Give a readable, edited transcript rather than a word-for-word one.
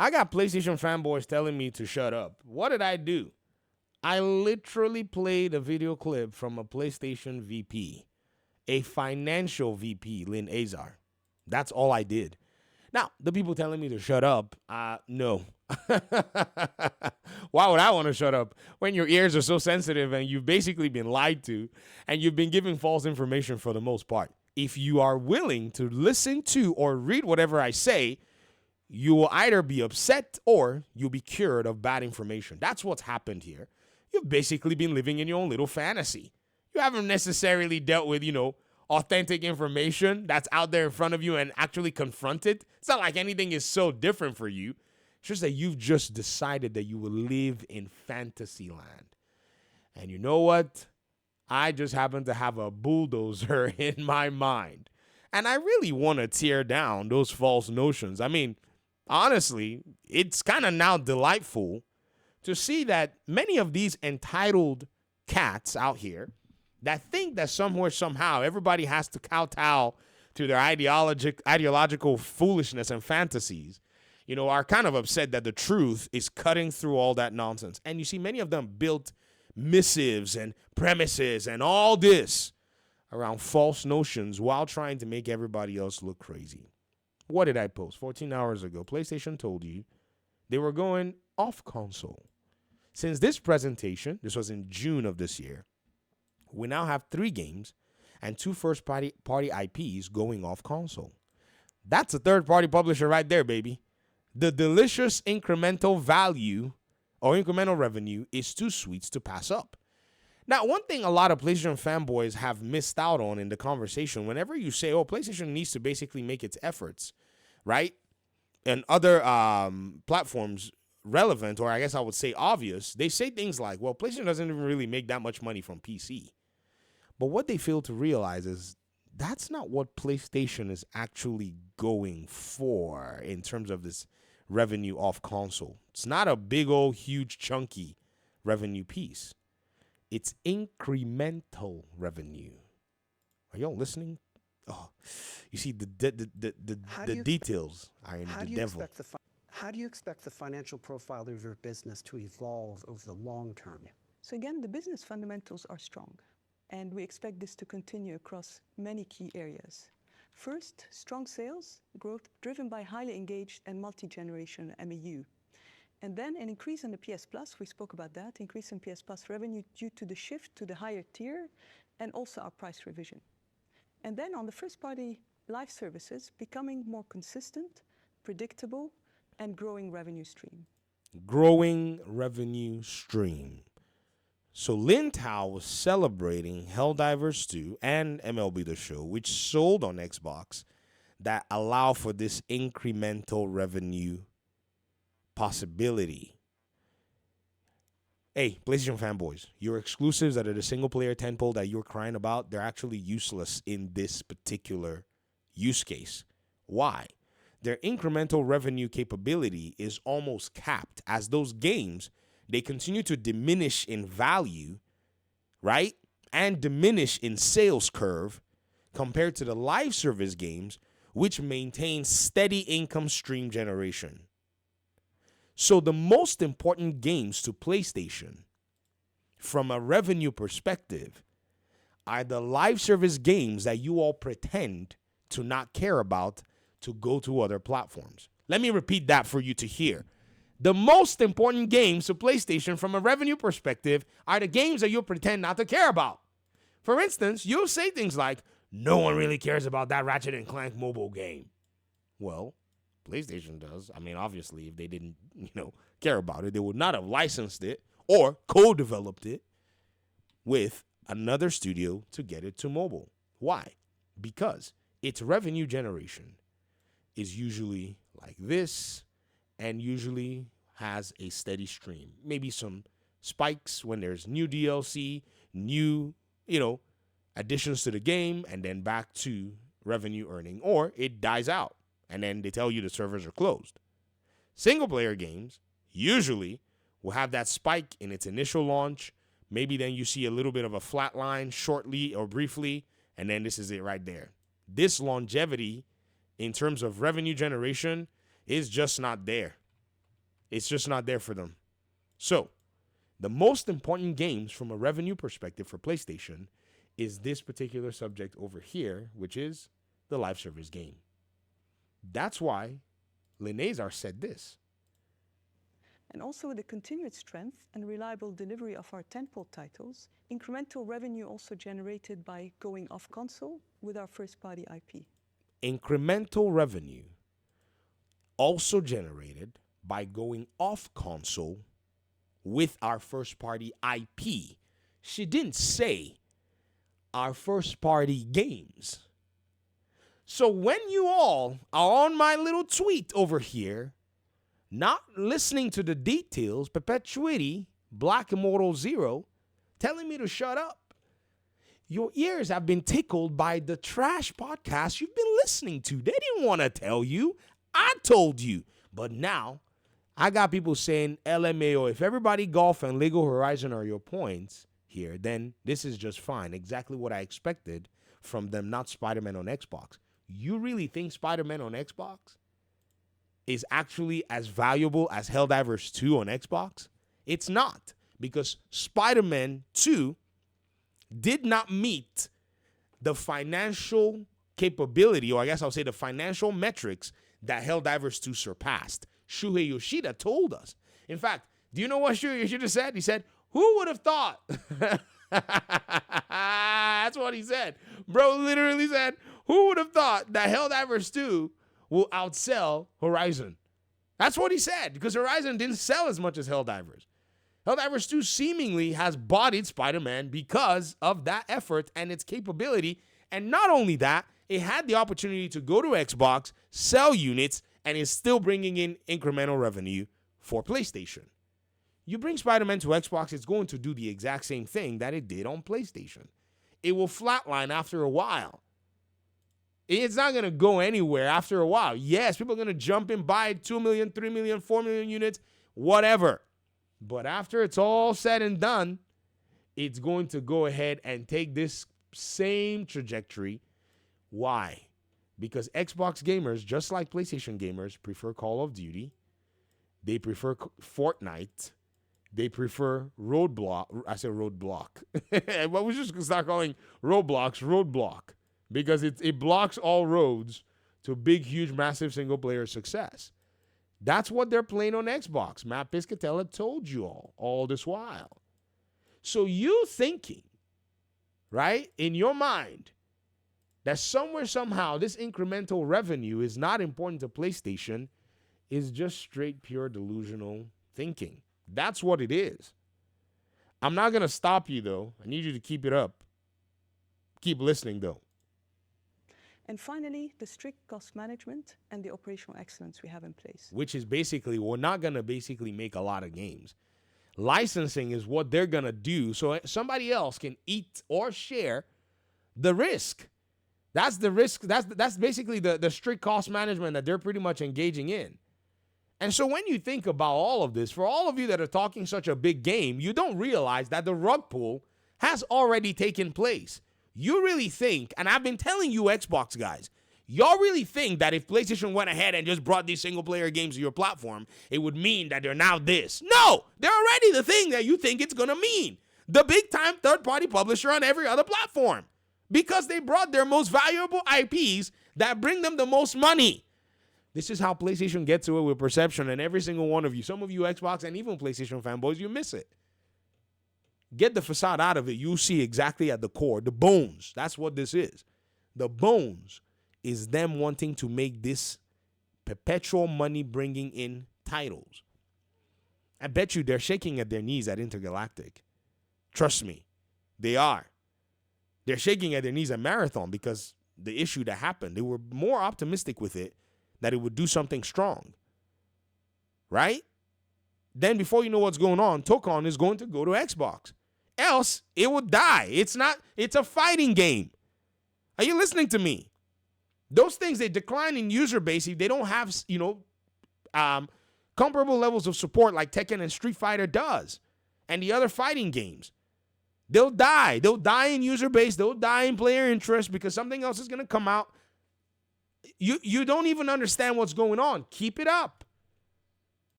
I got PlayStation fanboys telling me to shut up. What did I do? I literally played a video clip from a PlayStation VP, a financial VP, Lynn Azar. That's all I did. Now, the people telling me to shut up, no. Why would I want to shut up when your ears are so sensitive and you've basically been lied to and you've been given false information for the most part? If you are willing to listen to or read whatever I say, you will either be upset or you'll be cured of bad information. That's what's happened here. You've basically been living in your own little fantasy. You haven't necessarily dealt with, authentic information that's out there in front of you and actually confront it. It's not like anything is so different for you. It's just that you've just decided that you will live in fantasy land. And you know what? I just happen to have a bulldozer in my mind. And I really want to tear down those false notions. I mean, honestly, it's kind of now delightful to see that many of these entitled cats out here that think that somewhere, somehow, everybody has to kowtow to their ideological foolishness and fantasies, are kind of upset that the truth is cutting through all that nonsense. And you see, many of them built missives and premises and all this around false notions while trying to make everybody else look crazy. What did I post? 14 hours ago, PlayStation told you they were going off console. Since this presentation, this was in June of this year, we now have 3 games and 2 first-party IPs going off console. That's a third-party publisher right there, baby. The delicious incremental value or incremental revenue is too sweet to pass up. Now, one thing a lot of PlayStation fanboys have missed out on in the conversation, whenever you say, PlayStation needs to basically make its efforts, right, and other platforms relevant, or I guess I would say obvious, they say things like, PlayStation doesn't even really make that much money from PC. But what they fail to realize is that's not what PlayStation is actually going for in terms of this revenue off console. It's not a big old, huge, chunky revenue piece. It's incremental revenue. Are y'all listening? Oh, you see, the details are in the devil. How do you expect the financial profile of your business to evolve over the long term? So again, the business fundamentals are strong, and we expect this to continue across many key areas. First, strong sales growth driven by highly engaged and multi-generation MAU. And then an increase in the PS Plus, we spoke about that, increase in PS Plus revenue due to the shift to the higher tier and also our price revision. And then on the first-party live services, becoming more consistent, predictable, and growing revenue stream. Growing revenue stream. So Lin Tao was celebrating Helldivers 2 and MLB The Show, which sold on Xbox, that allow for this incremental revenue possibility. Hey, PlayStation fanboys, your exclusives that are the single-player tentpole that you're crying about, they're actually useless in this particular use case. Why? Their incremental revenue capability is almost capped, as those games, they continue to diminish in value, right? And diminish in sales curve compared to the live service games, which maintain steady income stream generation. So the most important games to PlayStation from a revenue perspective are the live service games that you all pretend to not care about to go to other platforms. Let me repeat that for you to hear. The most important games to PlayStation from a revenue perspective are the games that you pretend not to care about. For instance, you'll say things like, no one really cares about that Ratchet and Clank mobile game. Well, PlayStation does. I mean, obviously, if they didn't, care about it, they would not have licensed it or co-developed it with another studio to get it to mobile. Why? Because its revenue generation is usually like this and usually has a steady stream. Maybe some spikes when there's new DLC, new, additions to the game, and then back to revenue earning, or it dies out and then they tell you the servers are closed. Single player games usually will have that spike in its initial launch. Maybe then you see a little bit of a flat line shortly or briefly, and then this is it right there. This longevity in terms of revenue generation is just not there. It's just not there for them. So, the most important games from a revenue perspective for PlayStation is this particular subject over here, which is the live service game. That's why Linezar said this. And also with the continued strength and reliable delivery of our tentpole titles, incremental revenue also generated by going off console with our first-party IP. Incremental revenue also generated by going off console with our first-party IP. She didn't say our first-party games. So when you all are on my little tweet over here, not listening to the details, Perpetuity, Black Immortal Zero, telling me to shut up, your ears have been tickled by the trash podcast you've been listening to. They didn't want to tell you. I told you. But now, I got people saying, LMAO, if everybody golf and Lego Horizon are your points here, then this is just fine. Exactly what I expected from them, not Spider-Man on Xbox. You really think Spider-Man on Xbox is actually as valuable as Helldivers 2 on Xbox? It's not, because Spider-Man 2 did not meet the financial capability, or I guess I'll say the financial metrics that Helldivers 2 surpassed. Shuhei Yoshida told us. In fact, do you know what Shuhei Yoshida said? He said, who would have thought? That's what he said. Bro literally said, who would have thought that Helldivers 2 will outsell Horizon? That's what he said, because Horizon didn't sell as much as Helldivers. Helldivers 2 seemingly has bodied Spider-Man because of that effort and its capability. And not only that, it had the opportunity to go to Xbox, sell units, and is still bringing in incremental revenue for PlayStation. You bring Spider-Man to Xbox, it's going to do the exact same thing that it did on PlayStation. It will flatline after a while. It's not going to go anywhere after a while. Yes, people are going to jump in, buy 2 million, 3 million, 4 million units, whatever. But after it's all said and done, it's going to go ahead and take this same trajectory. Why? Because Xbox gamers, just like PlayStation gamers, prefer Call of Duty. They prefer Fortnite. They prefer Roadblock. I said Roadblock. But we just start calling Roblox Roadblock, because it blocks all roads to big, huge, massive single-player success. That's what they're playing on Xbox. Matt Piscatella told you all this while. So you thinking, right, in your mind, that somewhere, somehow, this incremental revenue is not important to PlayStation is just straight, pure delusional thinking. That's what it is. I'm not going to stop you, though. I need you to keep it up. Keep listening, though. And finally, the strict cost management and the operational excellence we have in place. Which is basically, we're not going to basically make a lot of games. Licensing is what they're going to do so somebody else can eat or share the risk. That's the risk. That's basically the strict cost management that they're pretty much engaging in. And so when you think about all of this, for all of you that are talking such a big game, you don't realize that the rug pull has already taken place. You really think, and I've been telling you Xbox guys, y'all really think that if PlayStation went ahead and just brought these single-player games to your platform, it would mean that they're now this. No, they're already the thing that you think it's going to mean. The big-time third-party publisher on every other platform. Because they brought their most valuable IPs that bring them the most money. This is how PlayStation gets to it with perception, and every single one of you, some of you Xbox and even PlayStation fanboys, you miss it. Get the facade out of it. You'll see exactly at the core, the bones. That's what this is. The bones is them wanting to make this perpetual money bringing in titles. I bet you they're shaking at their knees at Intergalactic. Trust me, they are. They're shaking at their knees at Marathon because the issue that happened, they were more optimistic with it that it would do something strong. Right? Then before you know what's going on, Tokon is going to go to Xbox. Else, it would die. It's a fighting game. Are you listening to me? Those things, they decline in user base if they don't have, comparable levels of support like Tekken and Street Fighter does, and the other fighting games. They'll die. They'll die in user base. They'll die in player interest because something else is going to come out. You don't even understand what's going on. Keep it up.